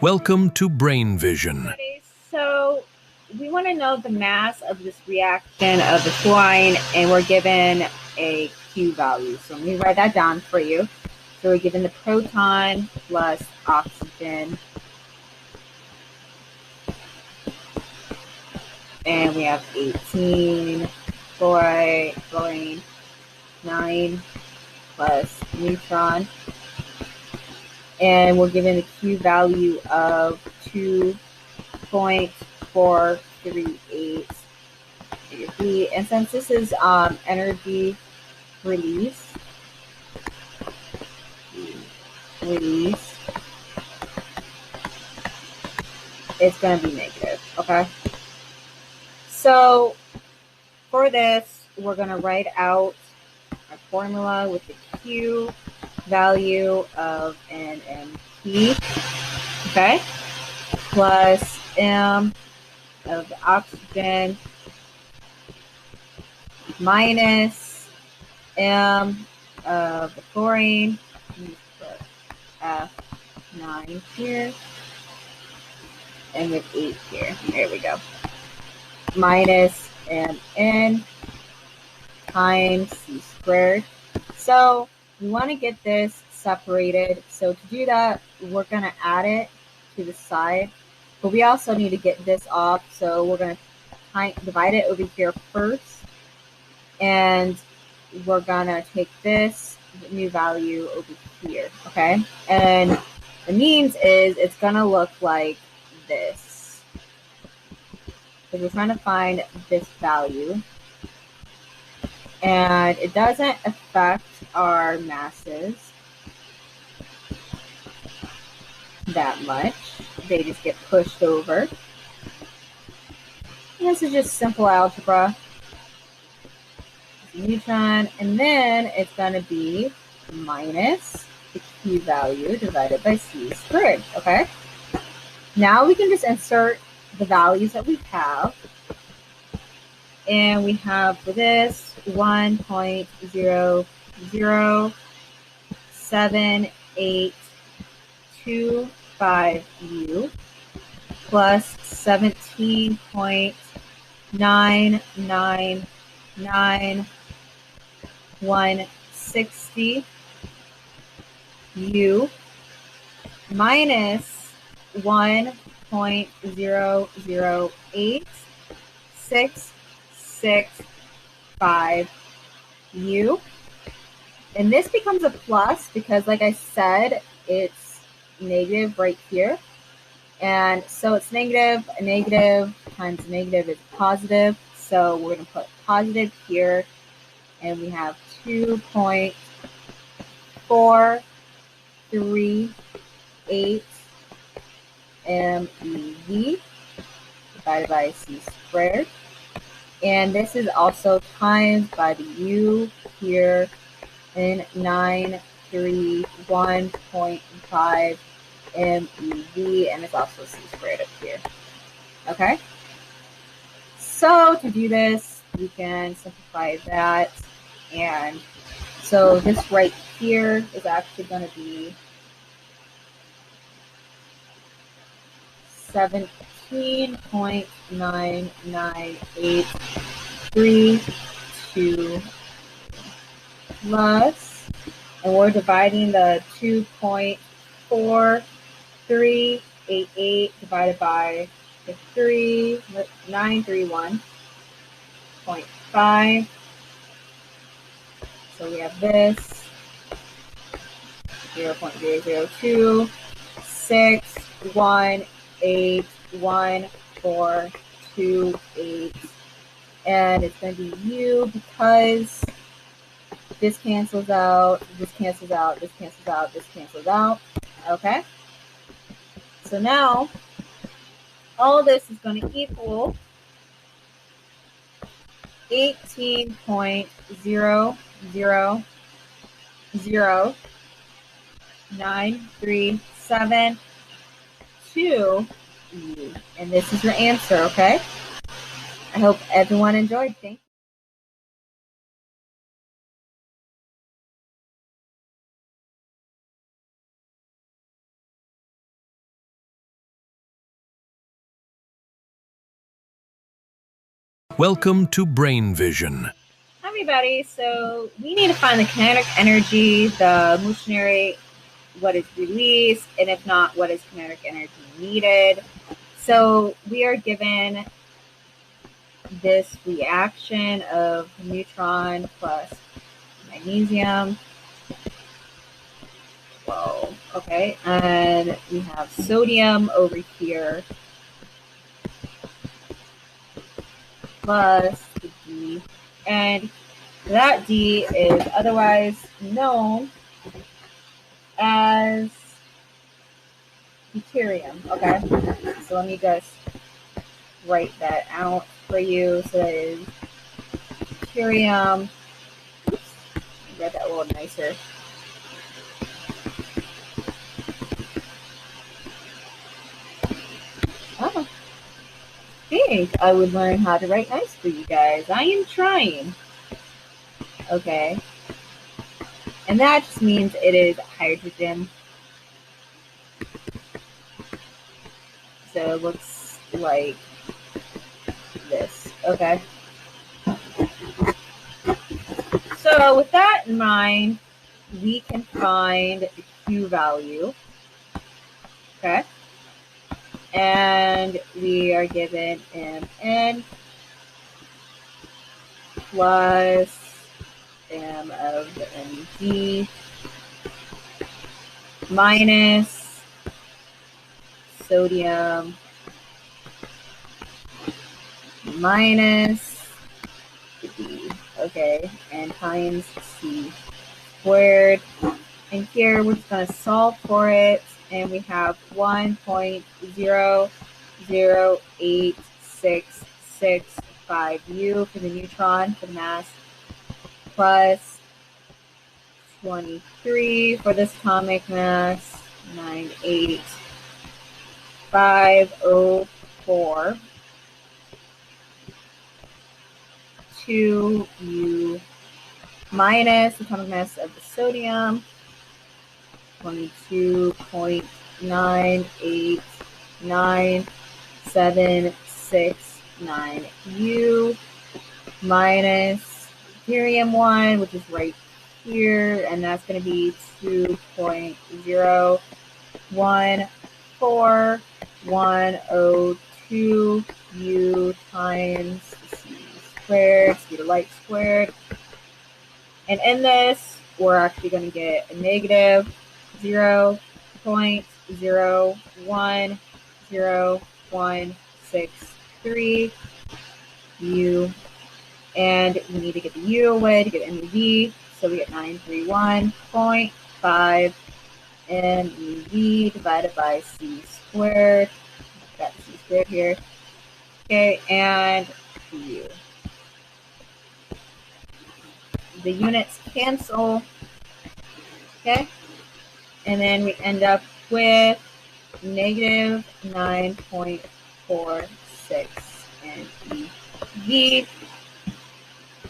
Welcome to Brain Vision. Okay, so we want to know the mass of this reaction of the fluorine, and we're given a Q value. So let me write that down for you. So we're given the proton plus oxygen, and we have 18 fluorine, 9 plus neutron, and we're given a Q value of 2.438. And since this is energy release, it's going to be negative, okay? So for this, we're going to write out our formula with the Q value of NMP, okay? Plus M of the oxygen minus M of the fluorine. Put F9 here, and with 8 here. There we go. Minus Mn times C squared. So we want to get this separated. So to do that, we're going to add it to the side. But we also need to get this off. So we're going to divide it over here first. And we're going to take this new value over here. Okay. And the means is it's going to look like this. Because we're trying to find this value. And it doesn't affect our masses that much. They just get pushed over. And this is just simple algebra. Neutron, and then it's going to be minus the Q value divided by C squared, okay? Now we can just insert the values that we have. And we have for this 1.00782 plus 17.99960 U minus 1.008665 U. And this becomes a plus because, like I said, it's negative right here. And so it's negative. A negative times negative is positive. So we're going to put positive here. And we have 2.438 MeV divided by C squared. And this is also times by the U here in 931.5 MeV, and it's also C squared up here. Okay? So to do this, we can simplify that. And so this right here is actually going to be 17.99832 plus, and we're dividing the 2.4388 divided by the 931.5. So we have this 0.00261814228, and it's going to be U because this cancels out, this cancels out, this cancels out, this cancels out. Okay? So now all of this is going to equal 18.0009372 U. And this is your answer, okay? I hope everyone enjoyed. Thank you. Welcome to Brain Vision. Hi everybody, so we need to find the kinetic energy, the motionary, what is released, and if not, what is kinetic energy needed. So we are given this reaction of neutron plus magnesium. Whoa, okay, and we have sodium over here plus the D, and that D is otherwise known as deuterium. Okay, so let me just write that out for you. So that is deuterium. Oops, get that a little nicer. Oh, I think I would learn how to write nice for you guys. I am trying. Okay, and that just means it is hydrogen. So it looks like this. Okay. So with that in mind, we can find the Q value. Okay. And we are given Mn plus M of Mg minus sodium minus D. Okay, and times C squared. And here we're just going to solve for it, and we have 1.00866 U for the neutron for the mass, plus 23 for this atomic mass, 98504, 2 U minus the atomic mass of the sodium, 22.98976 U minus deuterium 1, which is right here, and that's going to be 2.0141102 U times C squared, speed of light squared. And in this, we're actually going to get a negative 0.0100163 U, and we need to get the U away to get MeV, so we get 931.5 MeV divided by C squared. Got C squared here. Okay, and U. The units cancel. Okay, and then we end up with negative 9.46 MeV.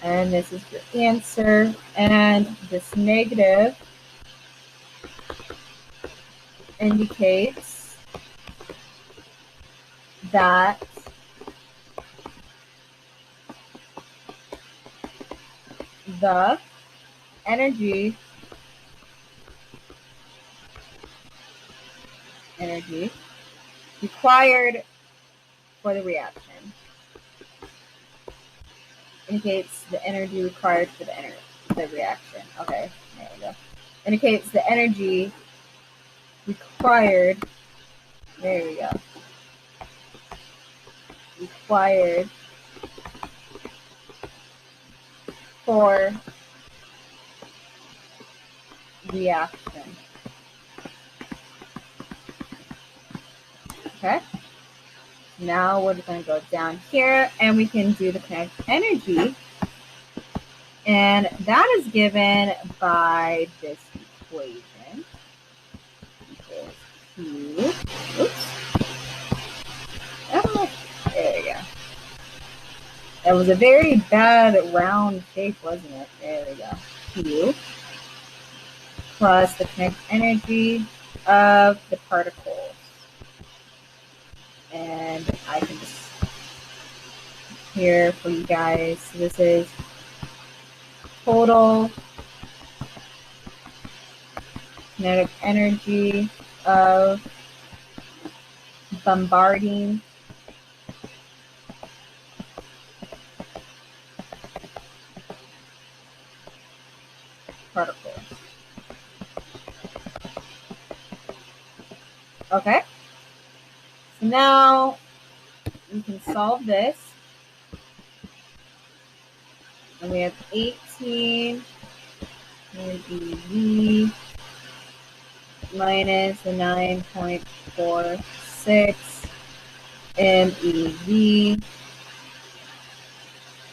And this is your answer. And this negative indicates that the energy required for the reaction indicates the energy required for the reaction. Okay, there we go. Indicates the energy required. There we go. Required for reaction. Okay. Now we're just going to go down here, and we can do the kinetic energy. And that is given by this equation. Equals Q. Oops. Oh, there we go. That was a very bad round shape, wasn't it? There we go. Q plus the kinetic energy of the particles. And I can just here for you guys. So this is total kinetic energy of bombarding particles. Okay, so now we can solve this. And we have 18 MeV minus the 9.46 MeV.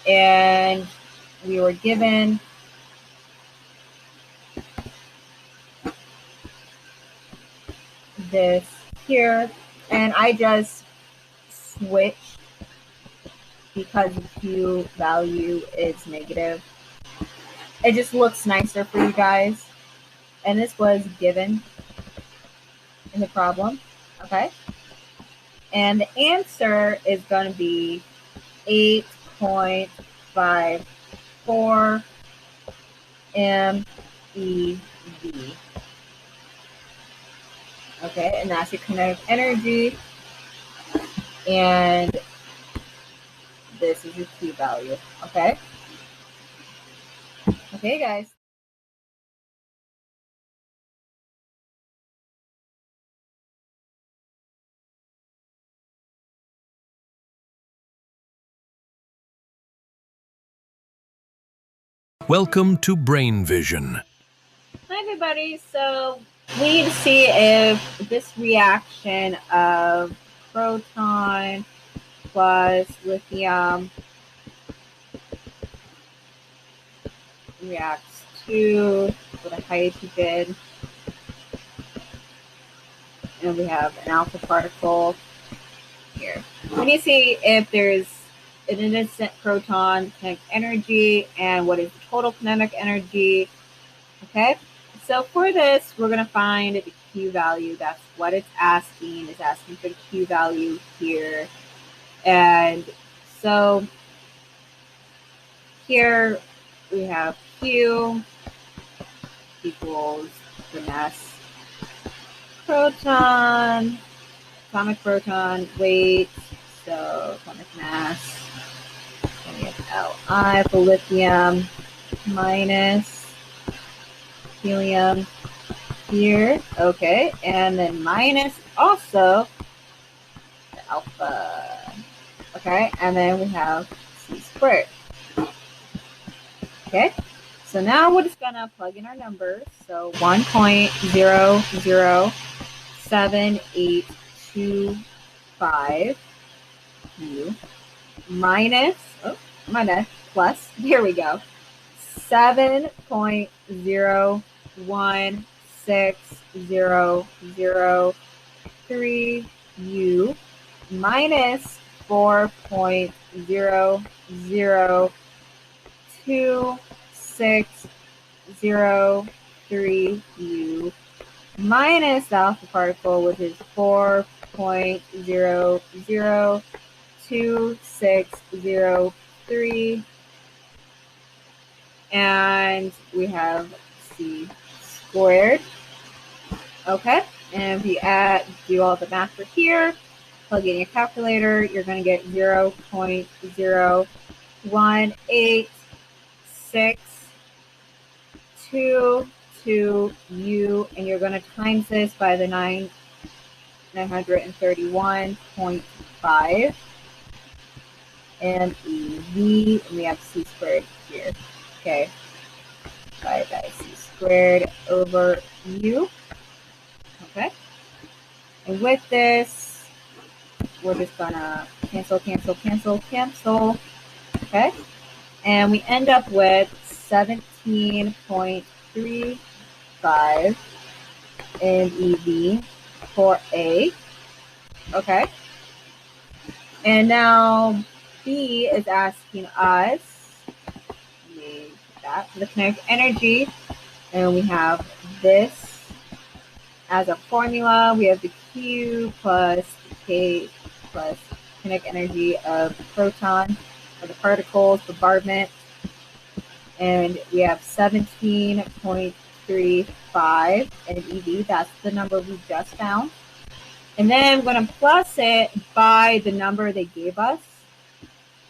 And we were given this here. And I just switched because the Q value is negative. It just looks nicer for you guys. And this was given in the problem, okay? And the answer is going to be 8.54 MeV. Okay, and that's your kinetic energy. And this is your Q value, okay? Okay, guys. Welcome to Brain Vision. Hi, everybody. So we need to see if this reaction of proton plus lithium reacts to with a hydrogen, and we have an alpha particle here. We need to see if there's an innocent proton kinetic energy and what is the total kinetic energy. Okay, so for this, we're going to find the Q value. That's what it's asking. It's asking for the Q value here. And so here we have Q equals the mass proton, atomic proton weight, so atomic mass. And we have Li for lithium minus helium here. Okay, and then minus also the alpha. Okay, and then we have C squared. Okay, so now we're just gonna plug in our numbers. So 1.00782 U minus, plus, here we go, 7.0160003 U minus 4.00260 U minus the alpha particle, which is 4.00260 and we have C squared. Okay, and if you do all the math for here, plug in your calculator, you're going to get 0.01862 U, and you're going to times this by the 931.5 MeV, and we have C squared here. Okay, by C squared over U. Okay, and with this, we're just gonna cancel. Okay, and we end up with 17.35 MeV for A. Okay, and now B is asking us the kinetic energy, and we have this as a formula. We have the Q plus K plus kinetic energy of proton. for the particles, bombardment, and we have 17.35 in EV. That's the number we just found. And then we're going to plus it by the number they gave us,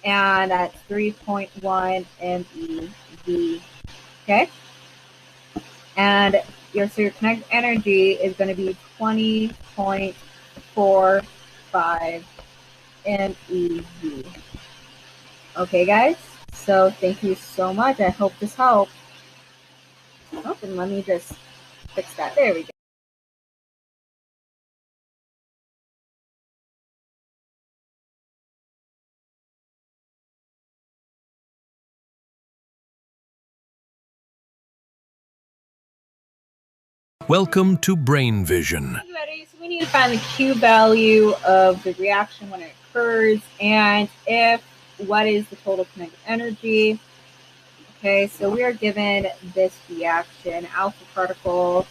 and that's 3.1 MeV. Okay? And so your kinetic energy is going to be 20.45 MeV. Okay, guys? So thank you so much. I hope this helped. Oh, and let me just fix that. There we go. Welcome to Brain Vision. Ready? So we need to find the Q value of the reaction when it occurs, and what is the total kinetic energy. Okay, so we are given this reaction, alpha particle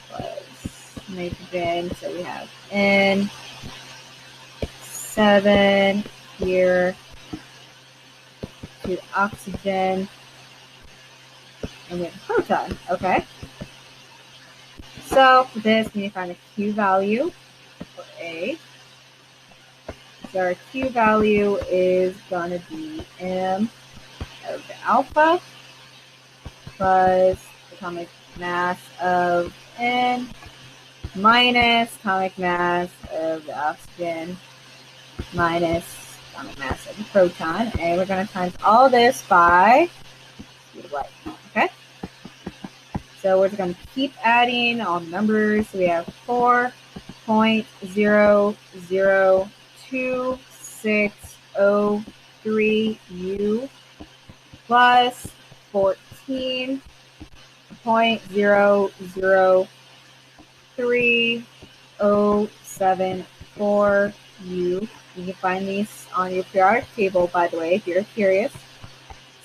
plus nitrogen, so we have N7 here to oxygen, and we have a proton. Okay. So for this, we need to find the Q value for A. So our Q value is going to be M of the alpha plus atomic mass of N minus atomic mass of the oxygen minus atomic mass of the proton. And we're going to times all this by speed of light. Okay? So we're just going to keep adding all the numbers. So we have 4.00263 U plus 14.00374 U. You can find these on your periodic table, by the way, if you're curious.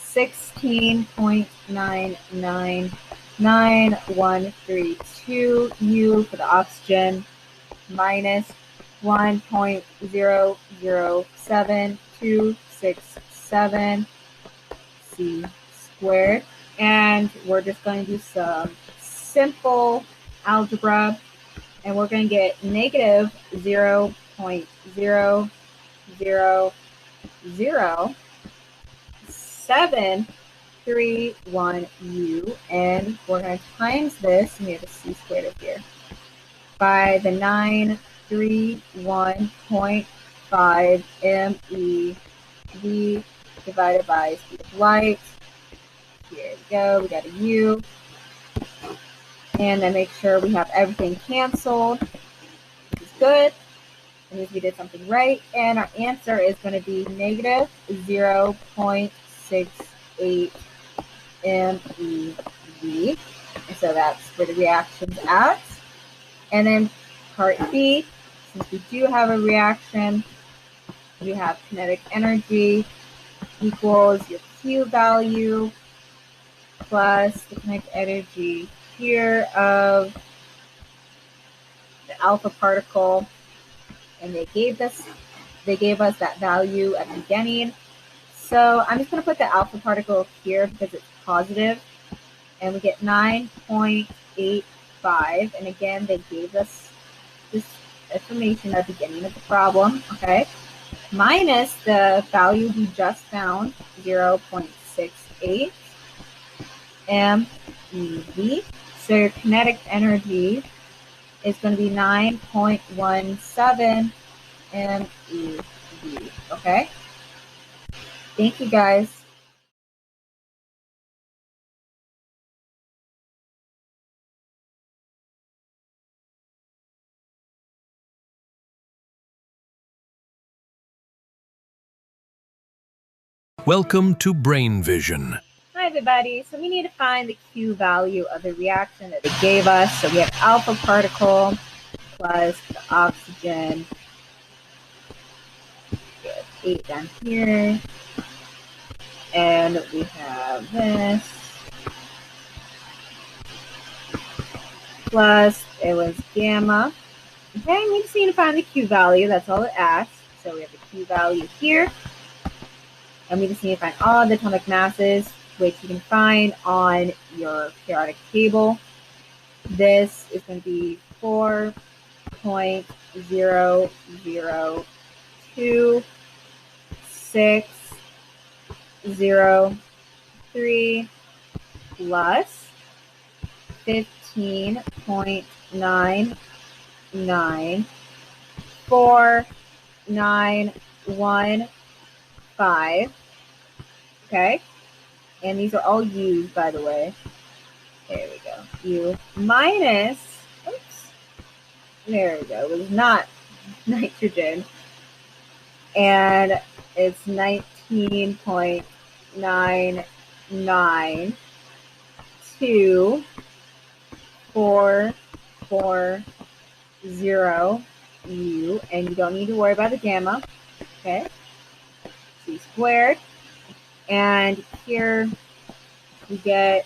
16.999132 U for the oxygen minus 1.007267 C squared. And we're just going to do some simple algebra, and we're going to get negative 0.0007331 U, and we're going to times this, and we have a C squared up here, by the 931.5 MeV divided by speed of light. Here we go, we got a U. And then make sure we have everything canceled, which is good. That means we did something right. And our answer is going to be negative 0.68 MeV. And so that's where the reaction's at. And then part B, since we do have a reaction, we have kinetic energy equals your Q value plus the kinetic energy here of the alpha particle, and they gave us that value at the beginning. So I'm just going to put the alpha particle here because it's positive, and we get 9.85. And again, they gave us this information at the beginning of the problem. Okay, minus the value we just found, 0.68 MeV. So your kinetic energy is going to be 9.17 MeV. Okay? Thank you, guys. Welcome to Brain Vision. Hi, everybody. So we need to find the Q value of the reaction that they gave us. So we have alpha particle plus the oxygen. We have 8 down here. And we have this. Plus, it was gamma. Okay, we just need to find the Q value. That's all it asks. So we have the Q value here. and we just need to find all the atomic masses, which you can find on your periodic table. This is going to be 4.0026603 plus 15.99491.5. Okay, and these are all U's, by the way. There we go. U minus, oops, there we go. It was not nitrogen, and it's 19.992.440 U, and you don't need to worry about the gamma. Okay, C squared, and here we get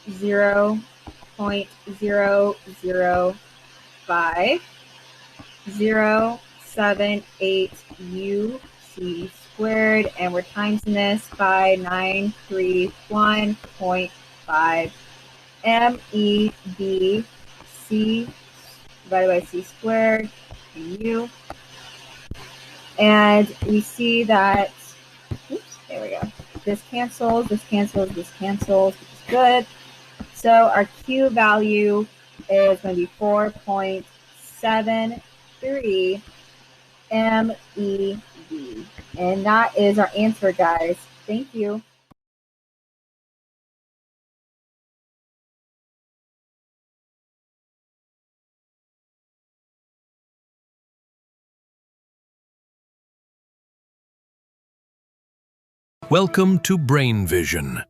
0.005078 U C squared, and we're timesing this by 931.5 MEB C divided by C squared and U. And we see that, oops, there we go. This cancels, this cancels, this cancels, which is good. So our Q value is going to be 4.73 MeV. And that is our answer, guys. Thank you. Welcome to Brain Vision.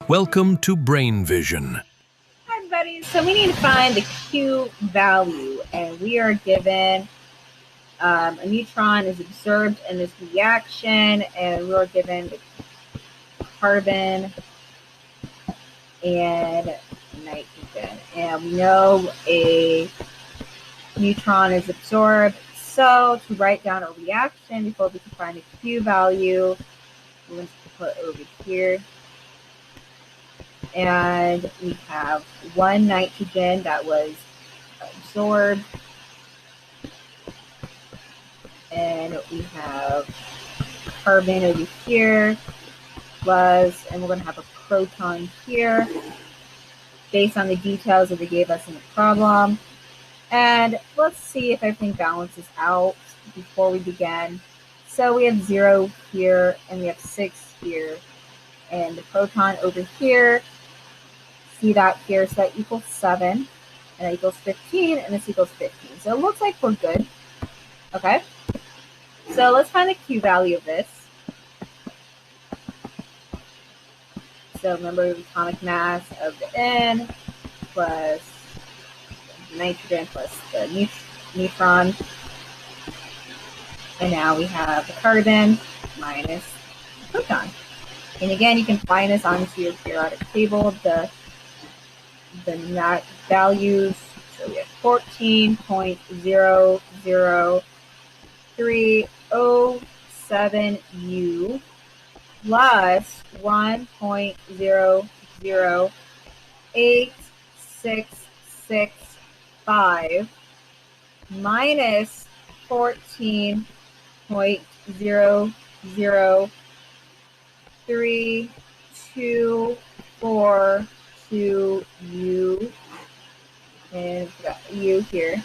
Welcome to Brain Vision. Hi, everybody. So we need to find the Q value, and we are given a neutron is absorbed in this reaction, and we're given the carbon and nitrogen. And we know a neutron is absorbed. So to write down a reaction before we can find the Q value, we're going to put over here. And we have one nitrogen that was absorbed. And we have carbon over here, plus, and we're going to have a proton here based on the details that they gave us in the problem. And let's see if everything balances out before we begin. So we have 0 here, and we have 6 here, and the proton over here, see that here, so that equals 7, and that equals 15, and this equals 15. So it looks like we're good. Okay, so let's find the Q value of this. So remember the atomic mass of the N plus nitrogen plus the neutron. And now we have the carbon minus the proton. And again, you can find this onto your periodic table, the net values. So we have 14.00307U plus 1.0086665 minus 14.0032422U, and we've got U here,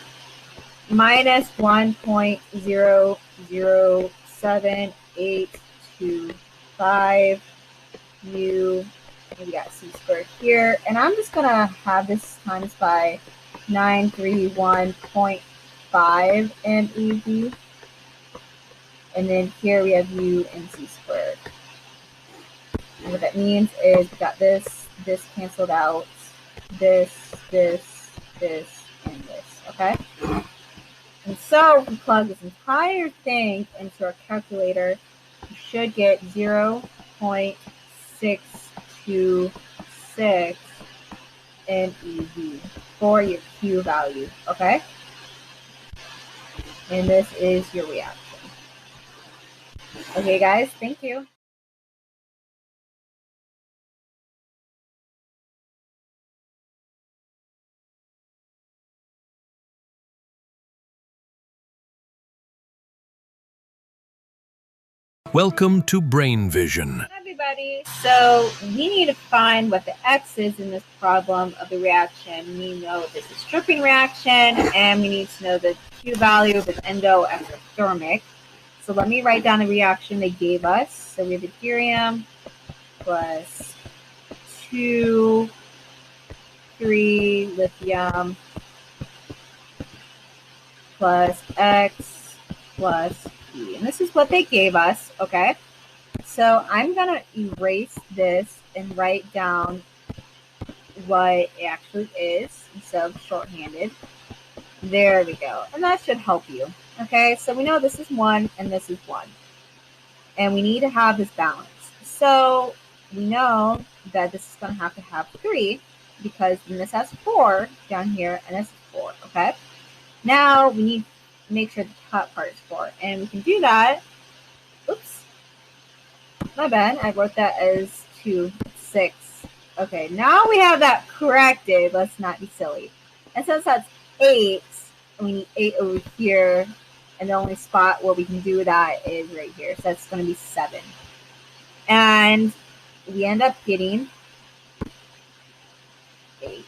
minus 1.007825 U, and we got C squared here. And I'm just going to have this times by 931.5 MeV. And then here we have U and C squared. And what that means is we got this canceled out, this, and this. Okay? And so if we plug this entire thing into our calculator, you should get 0.626 MeV for your Q value. Okay? And this is your reaction. Okay, guys, thank you. Welcome to Brain Vision. Hi, everybody. So we need to find what the X is in this problem of the reaction. We know this is stripping reaction, and we need to know the Q value of an endothermic. So let me write down the reaction they gave us. So we have deuterium plus 2, 3 lithium plus X plus P. And this is what they gave us, okay? So I'm going to erase this and write down what it actually is instead of shorthanded. There we go. And that should help you. Okay, so we know this is 1 and this is 1. And we need to have this balance. So we know that this is going to have 3 because this has 4 down here and this is 4. Okay, now we need to make sure the top part is 4. And we can do that. Oops. My bad. I wrote that as 2, 6. Okay, now we have that corrected. Let's not be silly. And since that's 8, we need 8 over here. And the only spot where we can do that is right here. So that's going to be 7. And we end up getting 8.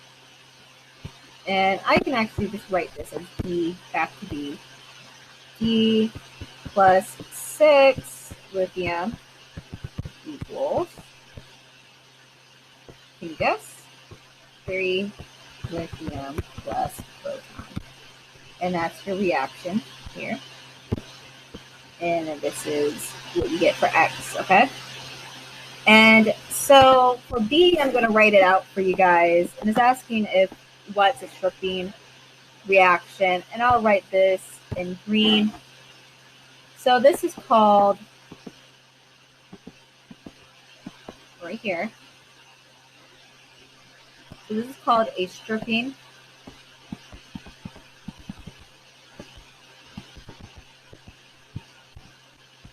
And I can actually just write this as D back to D. D plus 6 lithium equals, can you guess? 3 lithium plus proton. And that's your reaction here. And then this is what you get for X, okay? And so for B, I'm going to write it out for you guys. And it's asking if what's a stripping reaction. And I'll write this in green. So this is called, right here. So this is called a stripping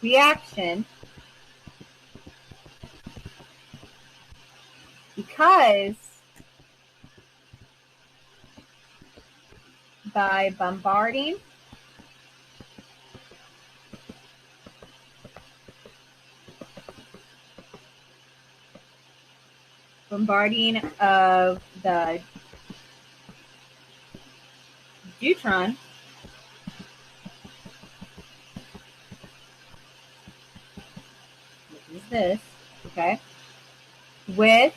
reaction because by bombarding of the deuteron which is this, okay, with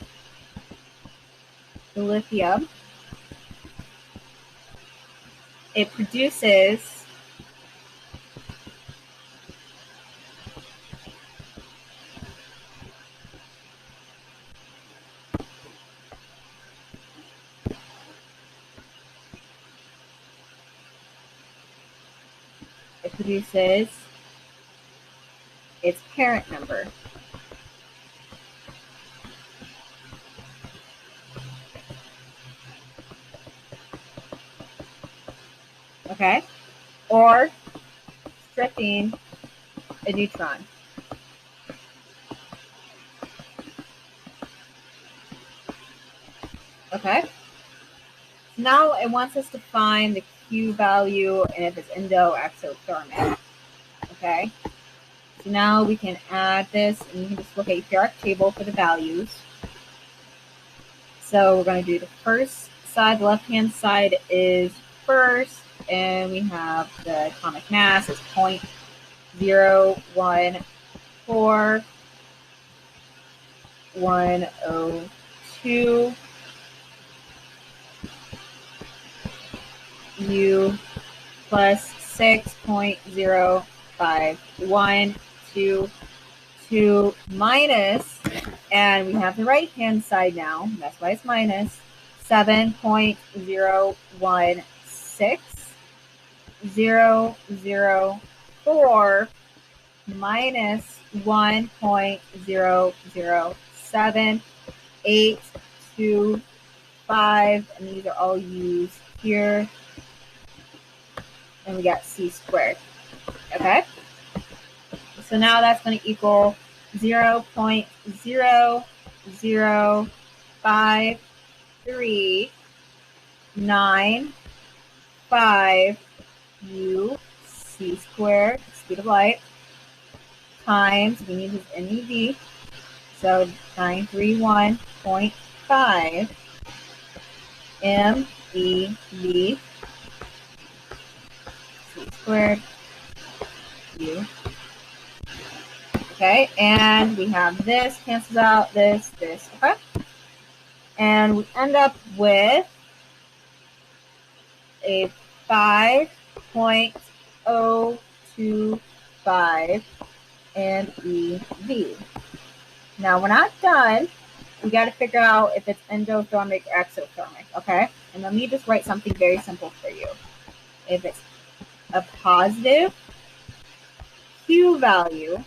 the lithium, it produces its parent number. Okay, or stripping a neutron. Okay, now it wants us to find the Q value and if it's endo-exothermic. Okay, so now we can add this and you can just look at your periodic table for the values. So we're going to do the first side, the left-hand side is first, and we have the atomic mass is 0.01410 U plus 6.0512 minus, and we have the right hand side now, that's why it's minus, 7.016004 minus 1.007825, and these are all used here, and we got c squared. Okay, so now that's going to equal 0.00539 u c squared, speed of light, times, we need his MEV, so 931.5 MeV c squared u. Okay, and we have this, cancels out this, okay? And we end up with a 5.025 MeV. Now we're not done. We got to figure out if it's endothermic or exothermic, okay? And let me just write something very simple for you. If it's a positive Q value,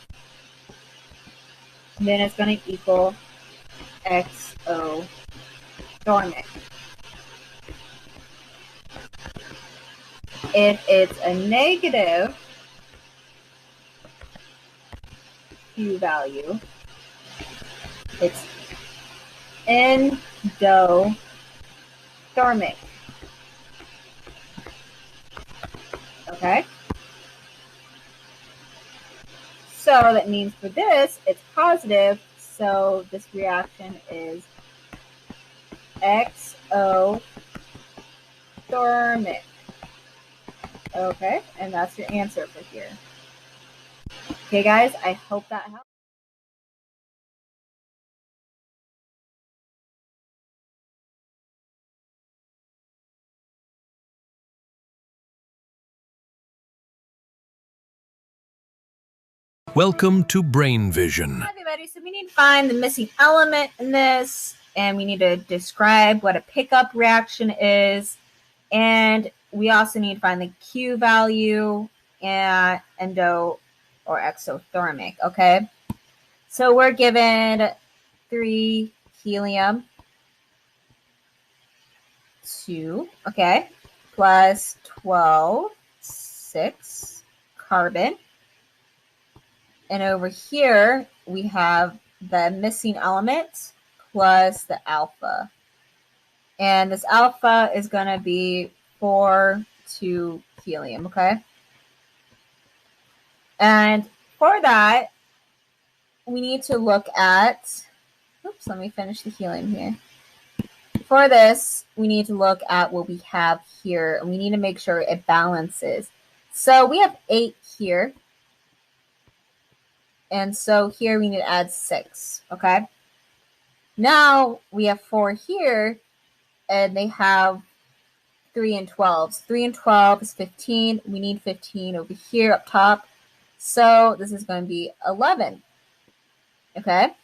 then it's going to equal exothermic. If it's a negative Q value, it's endothermic. Okay? So that means for this, it's positive, so this reaction is exothermic. Okay, and that's your answer for here. Okay, guys, I hope that helps. Welcome to Brain Vision. Hi everybody, so we need to find the missing element in this, and we need to describe what a pickup reaction is, and we also need to find the Q value and endo or exothermic, okay? So we're given 3 helium, 2, okay, plus 12, 6 carbon. And over here, we have the missing element plus the alpha. And this alpha is going to be 4, 2 helium, okay? And for that, we need to look at, oops, let me finish the helium here. For this, we need to look at what we have here, and we need to make sure it balances. So we have 8 here. And so here we need to add 6, okay? Now we have 4 here, and they have 3 and 12. 3 and 12 is 15. We need 15 over here up top. So this is going to be 11, okay?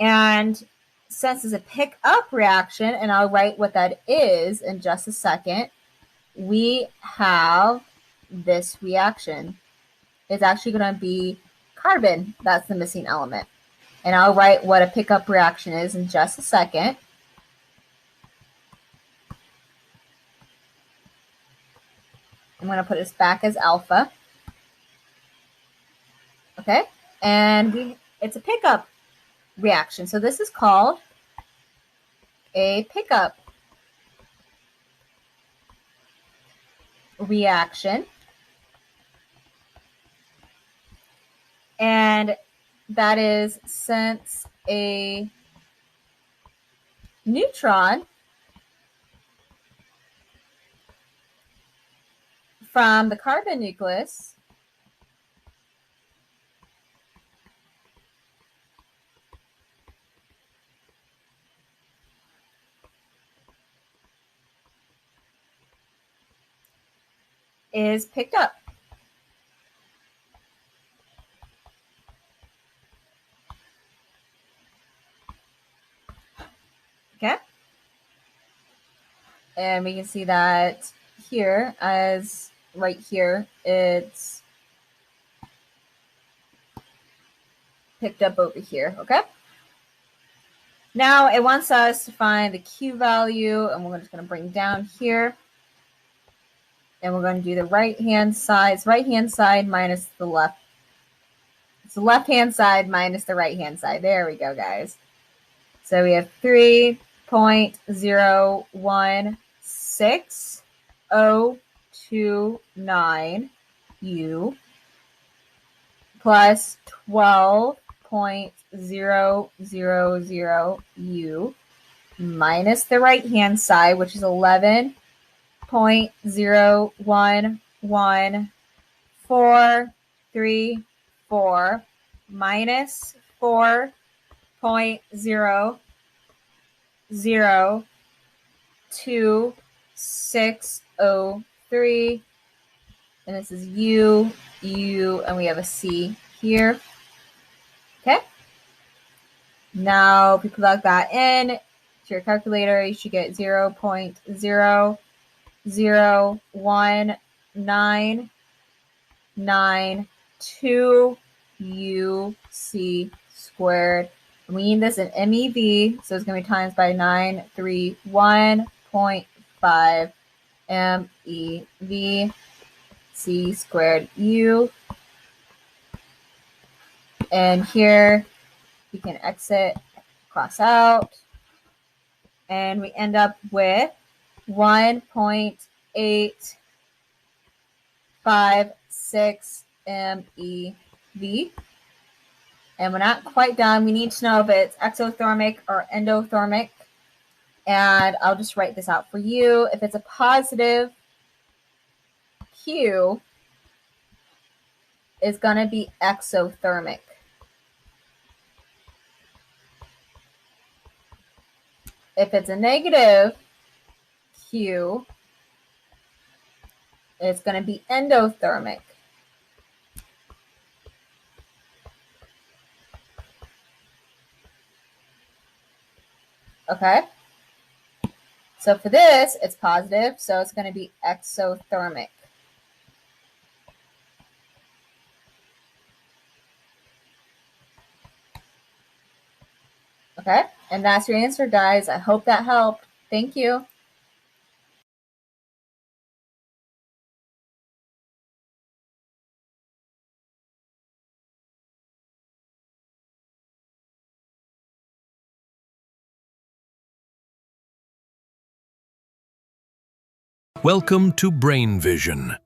And since it's a pick up reaction, and I'll write what that is in just a second, we have this reaction. It's actually going to be carbon. That's the missing element. And I'll write what a pickup reaction is in just a second. I'm going to put this back as alpha. Okay, and it's a pickup reaction. So this is called a pickup reaction. And that is since a neutron from the carbon nucleus is picked up. Okay. And we can see that here as right here, it's picked up over here, okay? Now it wants us to find the Q value, and we're just going to bring down here. And we're going to do the right-hand side. It's right-hand side minus the left. It's the left-hand side minus the right-hand side. There we go, guys. So we have 3.01629 U plus 12.000 U minus the right-hand side, which is 11.01143 minus 4.00263, and this is U, and we have a C here. Okay. Now, if you plug that in to your calculator, you should get 0.0019992 UC squared. We need this in MeV, so it's going to be times by 931.5 MeV C squared U. And here we can exit, cross out, and we end up with 1.856 MeV. And we're not quite done. We need to know if it's exothermic or endothermic. And I'll just write this out for you. If it's a positive, Q is going to be exothermic. If it's a negative, Q, it's going to be endothermic. Okay? So for this, it's positive, so it's going to be exothermic. Okay? And that's your answer, guys. I hope that helped. Thank you. Welcome to Brain Vision.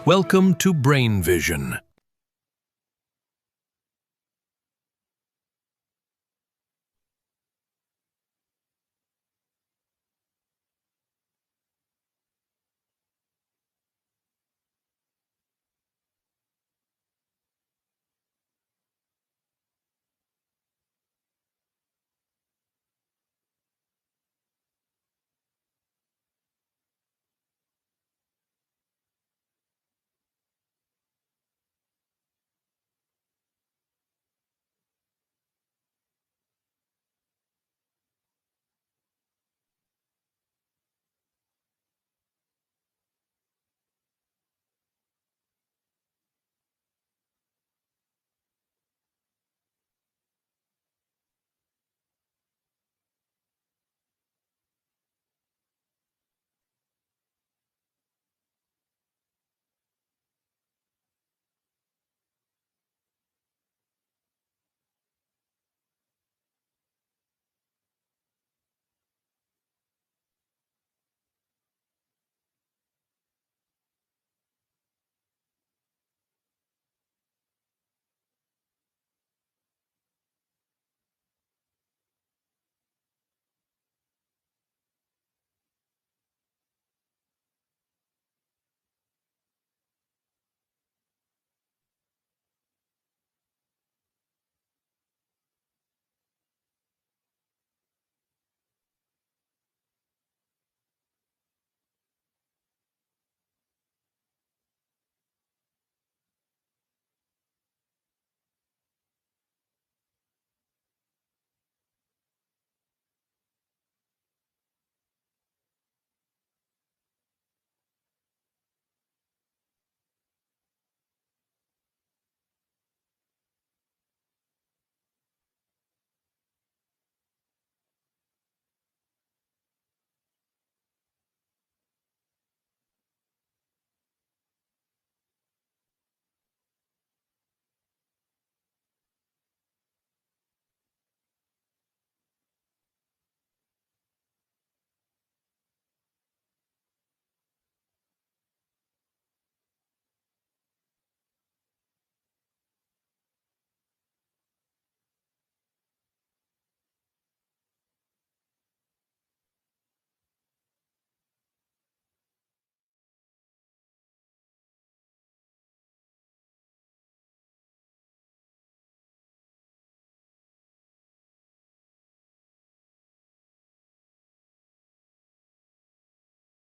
Welcome to Brain Vision.